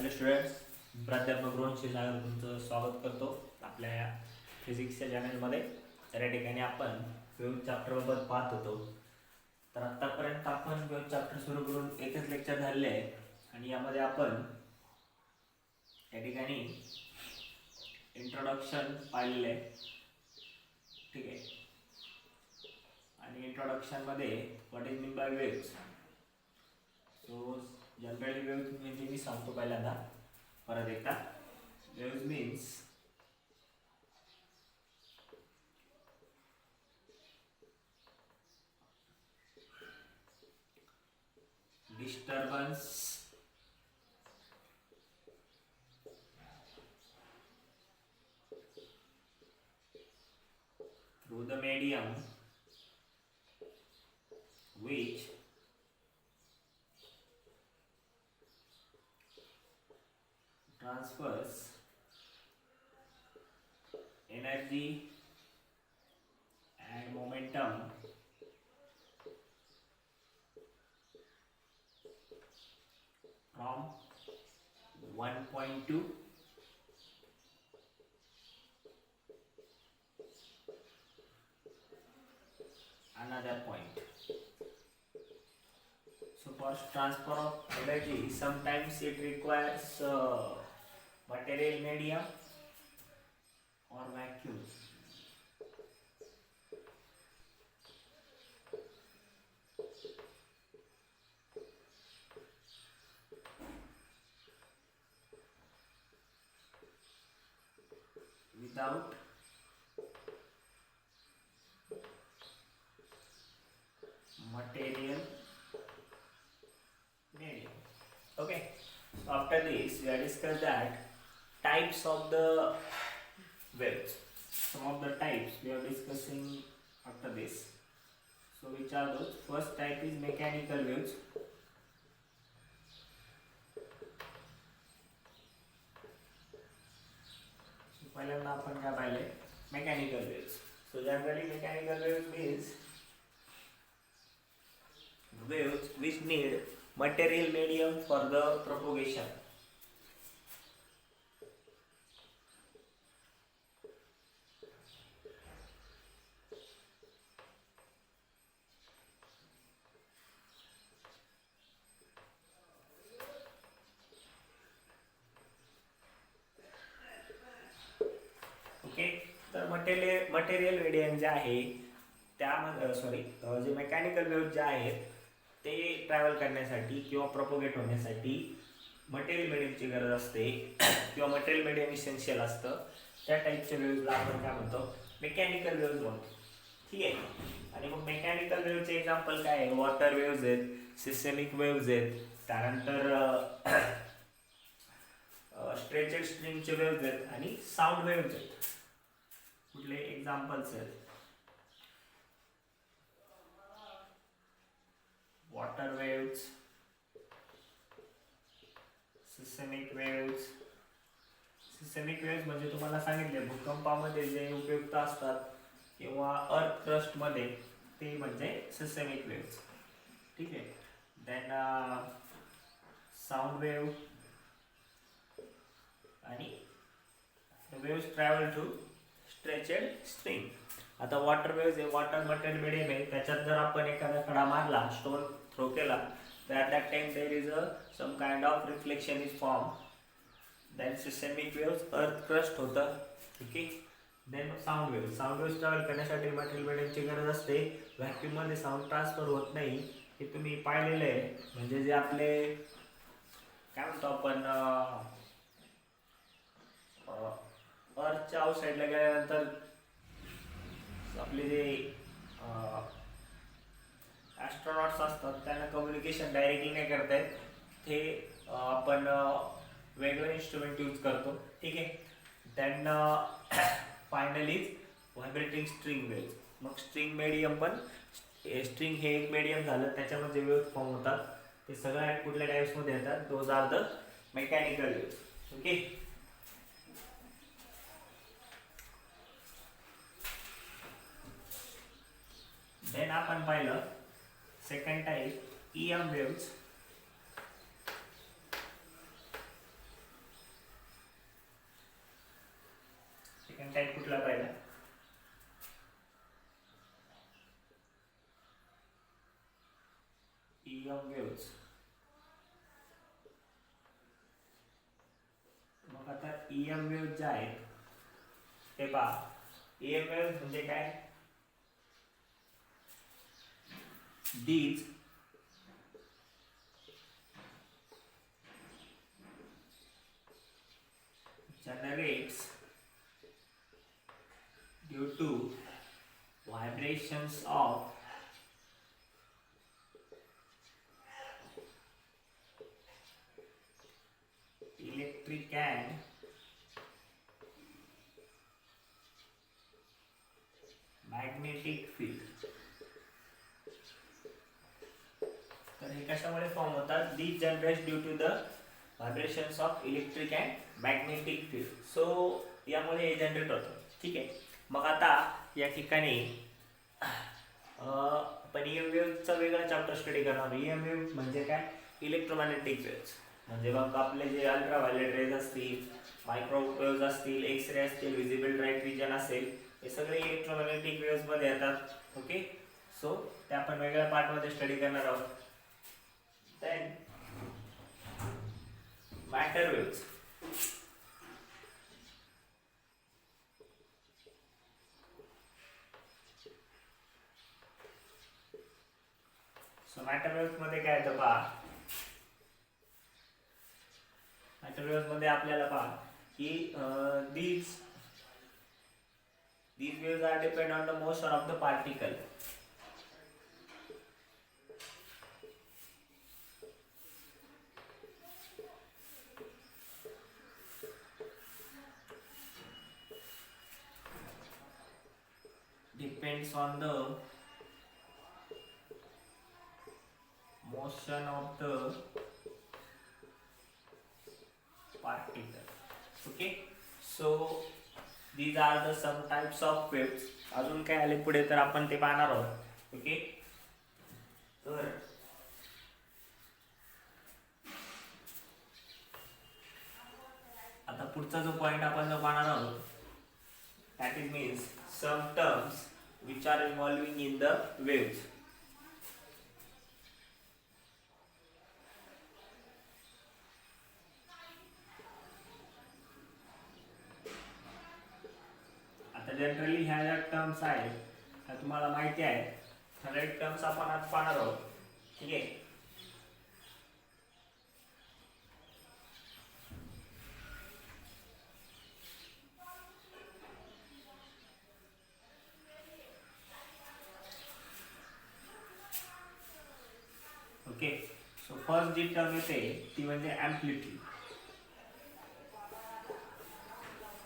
Hello students, प्राध्यापक रोहन क्षीरसागर तुमचं स्वागत करतो आपल्या या फिजिक्सच्या चॅनलमध्ये. तर या ठिकाणी आपण वेव्ह चॅप्टरबद्दल पाहत होतो. तर आत्तापर्यंत आपण वेव्ह चॅप्टर सुरू करून एकच लेक्चर झालेले आहे आणि यामध्ये आपण या ठिकाणी इंट्रोडक्शन पाहिलेलं आहे. ठीक आहे. आणि इंट्रोडक्शनमध्ये what is mean by waves. So generally waves म्हणजे मी सांगतो पहिल्यांदा परत एकदा. Waves means disturbance through the medium which transfers energy and momentum from one point to another point. So for transfer of energy, sometimes it requires material medium or vacuum. Without material medium. Okay. So after this, we have discussed that types of the waves. Some of the types we are discussing after this. So which are those? First type is mechanical waves. So पहिल्यांदा आपण काय पाहिले? Mechanical waves. So generally mechanical waves means waves which need material medium for the propagation. Okay. तर material medium जे आहे त्यामध्ये जे mechanical wave जे आहेत ते travel करण्यासाठी किंवा प्रोपोगेट होण्यासाठी मटेरियल मीडियमची गरज असते किंवा मटेरियल मीडियम इसेन्शियल असतं. त्या टाईपच्या वेव्हला आपण काय म्हणतो? मेकॅनिकल वेव्ह म्हणतो. ठीक आहे. आणि मग मेकॅनिकल वेव्हचे एक्झाम्पल काय आहे? वॉटर वेव्हज आहेत, सिस्टमिक वेव्हज आहेत, त्यानंतर स्ट्रेचेड स्ट्रिंगचे वेव्हज आहेत आणि साऊंड वेव्हज आहेत. कुठले एक्झाम्पल्स आहेत? Water waves, systemic waves. Systemic waves म्हणजे तुम्हाला सांगितले भूकंपामध्ये जे उपयुक्त असतात किंवा अर्थ क्रस्टमध्ये, ते म्हणजे सिस्टमिक वेव्स. ठीक आहे. देन साऊंड वेव्ह आणि वेव्स ट्रॅव्हल टू स्ट्रेचेड स्ट्रिंग. आता वॉटर वेव्स हे वॉटर मटेरियल मीडियम आहे. त्याच्यात जर आपण एखादा खडा मारला, स्टोन थ्रो केला, तर at that time there is some kind of reflection is form. Then systemic waves earth crust होतं. Okay. Then sound waves travel करण्यासाठी मटेरियल मीडियमची गरज असते. व्हॅक्यूममध्ये साऊंड ट्रान्सफर होत नाही, हे तुम्ही पाहिलेलं आहे. म्हणजे जे आपले काय म्हणतो आपण अर्थच्या आउटसाईडला गेल्यानंतर आपले जे ॲस्ट्रॉनॉट्स असतात त्यांना कम्युनिकेशन डायरेक्टली नाही करता येत. ते आपण वेगळं इन्स्ट्रुमेंट यूज करतो. ठीक आहे. Then finally vibrating string waves. मग स्ट्रिंग मीडियम पण, स्ट्रिंग हे एक मीडियम झालं, त्याच्यामध्ये वेव्ह फॉर्म होतात. ते सगळ्या कुठल्या टाईप्समध्ये येतात? Those are the mechanical waves. Okay. Then आपण पाहिलं second type EM waves. Of waves. मग आता EM वेव्ह ज्या आहेत ते पहा. EM वेव्ह म्हणजे काय? These generates due to vibrations of electric and magnetic field. तर हे कशामुळे फॉर्म होतात? These generates due to the vibrations of electric and magnetic field. सो यामुळे हे जनरेट होतं. ठीक आहे. मग आता या ठिकाणी आपण EM वेव्हचा वेगळा चॅप्टर स्टडी करणार. EM वेव्ह म्हणजे काय? Electromagnetic waves. म्हणजे मग आपले जे अल्ट्राव्हायोलेट रेज असतील, मायक्रोवेव्हज असतील, एक्स रे असतील, विजिबल लाईट रिजन असेल, हे सगळे इलेक्ट्रोमॅग्नेटिक वेव्हज मध्ये येतात. ओके. सो ते आपण वेगळ्या पार्ट मध्ये स्टडी करणार आहोत. Then matter waves. So matter waves मध्ये काय येतं पहा. मॅटर वेव्हज मध्ये आपल्याला पहा की these waves are depend on the motion of the particle. Depends on the motion of the particle. Okay. So these are the some types of waves. अजून काय आले पुढे तर आपण ते पाहणार आहोत. ओके. तर आता पुढचा जो पॉइंट आपण जो पाहणार आहोत that is means some terms which are involving in the waves. आता जनरली ह्या ज्या टर्म्स आहेत ह्या तुम्हाला माहिती आहे. ठराविक टर्म्स आपण आज पाहणार आहोत. ठीक आहे. ओके. सो फर्स्ट जी टर्म येते ती म्हणजे अँप्लिट्यूड.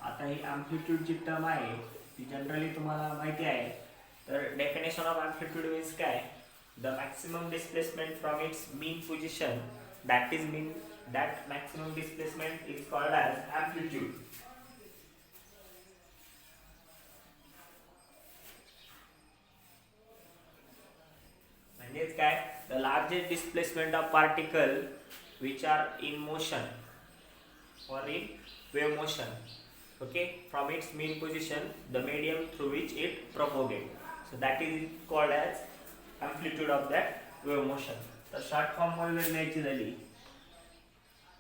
आता ही अँप्लिट्यूड जी टर्म आहे ती जनरली तुम्हाला माहिती आहे. तर डेफिनेशन ऑफ अँप्लिट्यूड मीन्स काय? The maximum displacement from its mean position that maximum displacement is called as amplitude. म्हणजेच काय? the largest displacement of particle which are in motion or in wave motion, okay, from its mean position, the medium through which it propagates. So that is called as amplitude of that wave motion. तर short form मध्ये जर लिहायची झाली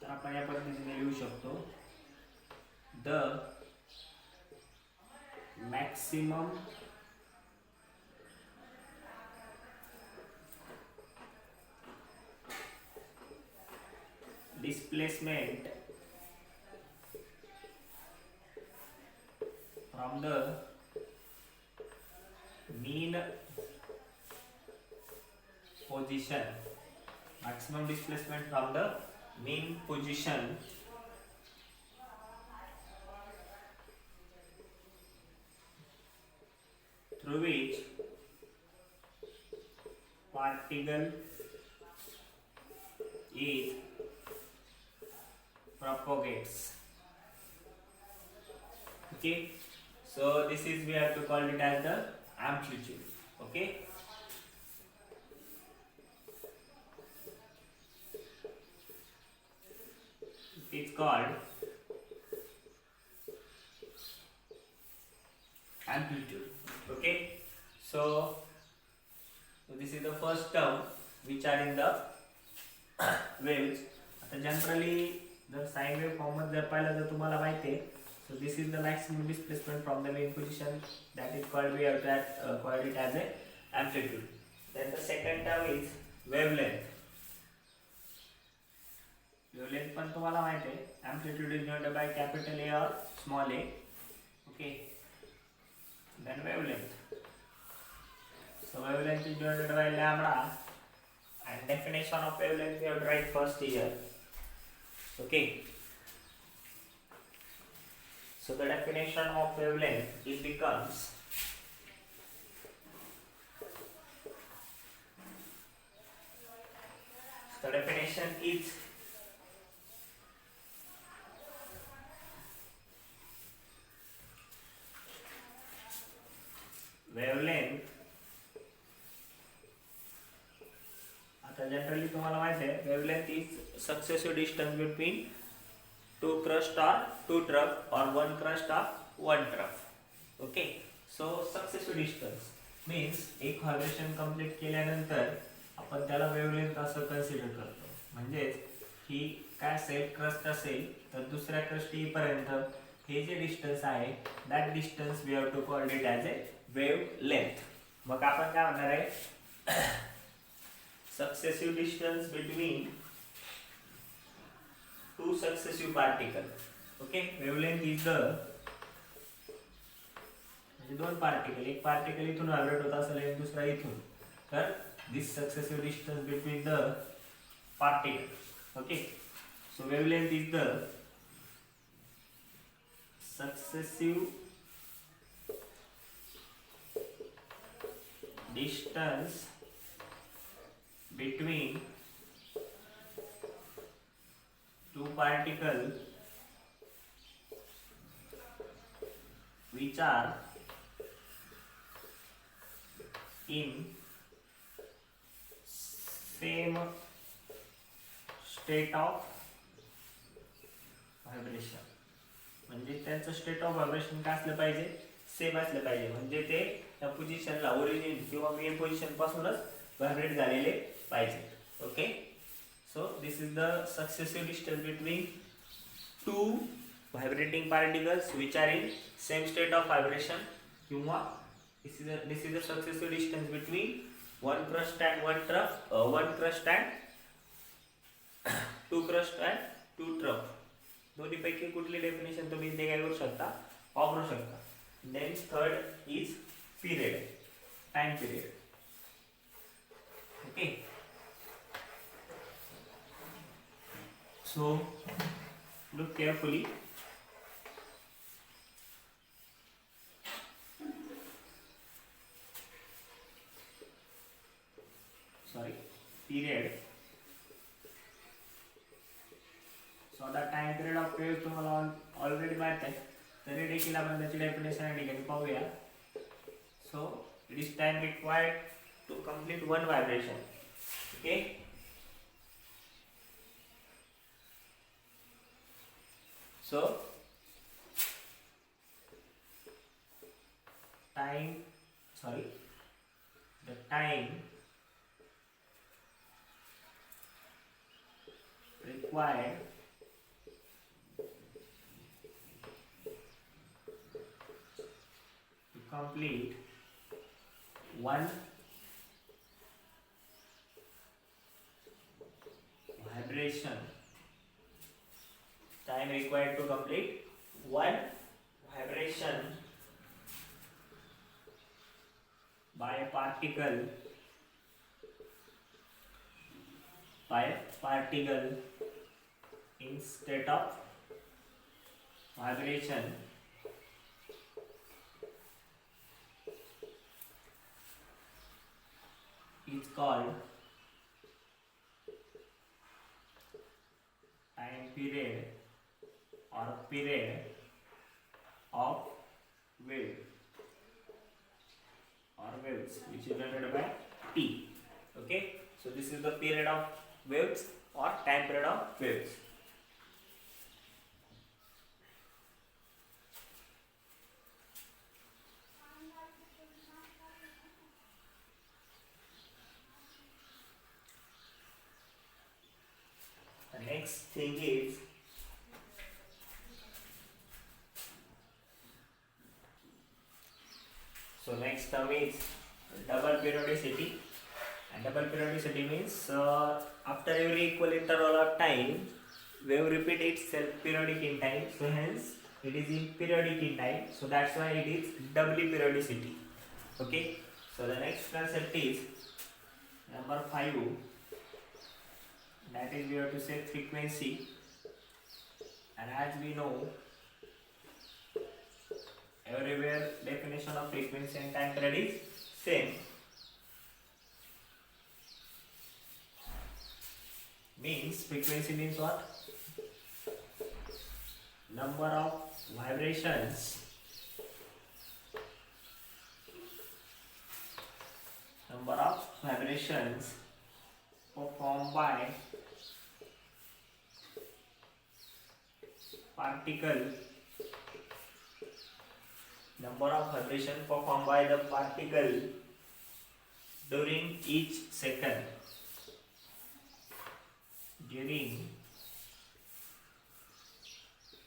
तर आपण या पद्धतीने लिहू शकतो. The maximum displacement from the mean position, maximum displacement from the mean position through which particle is propagates. Okay, so this is we have to call it as the amplitude. Okay, it's called amplitude. Okay, so this is the first term which are in the waves. आता generally जर sine wave form मध्ये जर पाहिलं तर तुम्हाला माहिती आहे. So this is the maximum displacement from the mean position that is called we have called it as a amplitude. Then the second term is wavelength. Wavelength पण तुम्हाला माहिती आहे. Amplitude is denoted by capital A or small a. Okay. Then wavelength. So wavelength is denoted by lambda. And definition of wavelength we have to write first here. Okay. So the definition of wavelength it becomes the definition is wavelength. आता generally तुम्हाला माहिती आहे wavelength is successive distance between two crust or two trough or one crust or one trough. Okay, so successive distance means एक vibration complete केल्यानंतर आपण त्याला wavelength असं consider करतो. म्हणजेच ही काय असेल क्रस्ट असेल तर दुसऱ्या क्रस्ट येईपर्यंत हे जे डिस्टन्स आहे that distance we have to called it as a wavelength. मग आपण काय म्हणणार आहे successive distance between two successive particle. Okay, wavelength is the म्हणजे दोन पार्टिकल, एक पार्टिकल इथून व्हायब्रेट होत असेल आणि दुसरा इथून, तर this successive distance between the particle. Okay, so wavelength is the successive distance between two particles which are in same state of vibration. म्हणजे त्यांचं स्टेट ऑफ व्हायब्रेशन काय असलं पाहिजे सेम असलं पाहिजे. म्हणजे ते त्या पोझिशनला ओरिजिन किंवा मेन पोझिशन पासूनच व्हायब्रेट झालेले पाहिजे. Okay, so this is the successive distance between two vibrating particles which are in same state of vibration. किंवा this is the successive distance between one crust and one trough, one crust and two crust and two trough. दोन्ही पैकी कुठली definition तुम्ही इथे काय करू शकता वापरू शकता. Then third is period, time period. Okay, so look carefully. Sorry, period. So the time period of wave तुम्हाला ऑलरेडी माहित आहे, तरी देखील आपण त्याची डेफिनेशन या ठिकाणी पाहूया. So it is time required to complete one vibration. Okay, so the time required to complete one vibration. Time required to complete one vibration by a particle in state of vibration is called time period or period of wave or waves, which is denoted by T. Okay, so this is the period of waves or time period of waves. next thing is next term is double periodicity. And double periodicity means after every equal interval of time, wave repeat itself periodic in time. So hence it is in periodic in time. So that's why it is doubly periodicity. Okay. So the next concept is number 5. That is we have to say frequency. And as we know, everywhere definition of frequency and time period is same. Means frequency means what? Number of vibrations. Number of vibrations performed by particle. Number of vibrations performed by the particle during each second. During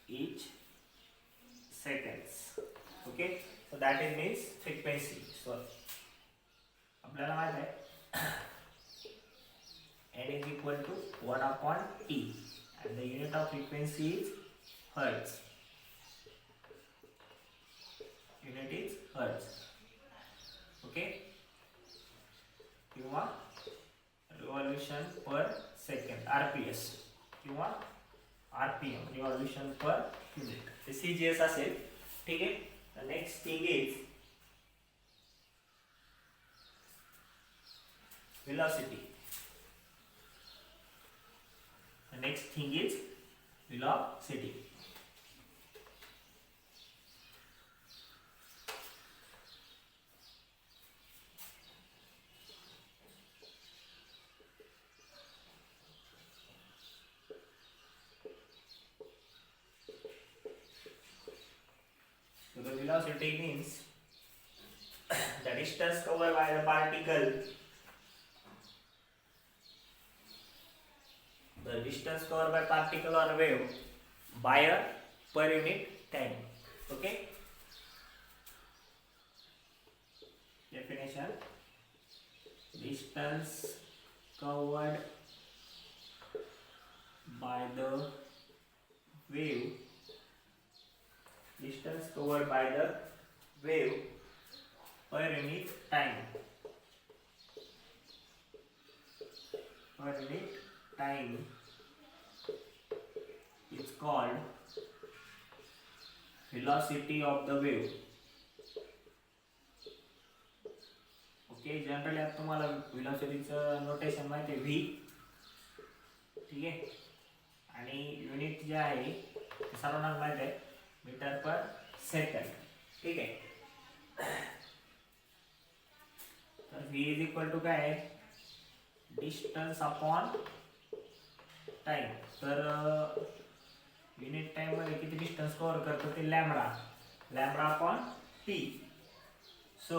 each seconds. Okay, so that is means frequency. So आपल्याला माहित आहे n is equal to 1 upon t and the unit of frequency is hertz. Unit is hertz. Okay, किंवा revolution per second RPS किंवा RPM revolution per minute. ते CGS असेल. ठीक आहे. The next thing is velocity. The next thing is velocity. So the velocity means the distance covered by the particle. The distance covered by particle or wave by a per unit time. Okay. Definition: distance covered by the wave. Distance covered by the wave per unit time. Per unit time is called velocity of the wave. Okay, generally आता तुम्हाला velocityचं notation माहिती आहे v. ठीक आहे. आणि unit जे आहे ते सर्वांना माहिती आहे मीटर पर सेकंड. ठीक आहे. तर v इज इक्वल टू काय आहे डिस्टन्स अपॉन टाइम. तर युनिट टाइम मध्ये किती डिस्टन्स कव्हर करतो ते lambda. Lambda upon T. So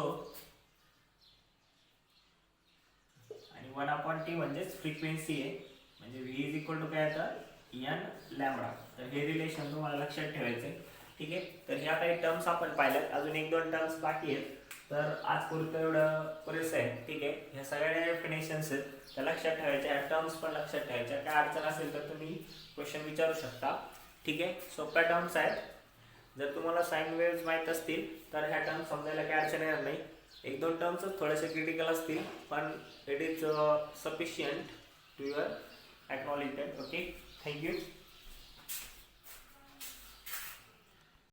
आणि 1 अपॉन टी म्हणजेच फ्रिक्वेन्सी आहे. म्हणजे v इज इक्वल टू काय आता n लॅम्बडा. तर हे रिलेशन तुम्हाला लक्षात ठेवायचं आहे. ठीक आहे. तर ह्या काही टर्म्स आपण पाहिल्यात. अजून 1-2 टर्म्स बाकी आहेत. तर आज पुरतं एवढं पुरेसं आहे. ठीक आहे. ह्या सगळ्या डेफिनेशन्स आहेत त्या लक्षात ठेवायच्या. ह्या टर्म्स पण लक्षात ठेवायच्या. काय अडचण असेल तर तुम्ही क्वेश्चन विचारू शकता. ठीक आहे. सोप्या टर्म्स आहेत. जर तुम्हाला साइन वेव्हज माहीत असतील तर ह्या टर्म्स समजायला काही अडचण येणार नाही. 1-2 टर्म्सच थोडेसे क्रिटिकल असतील पण it is sufficient to your acknowledgement. Okay, thank you.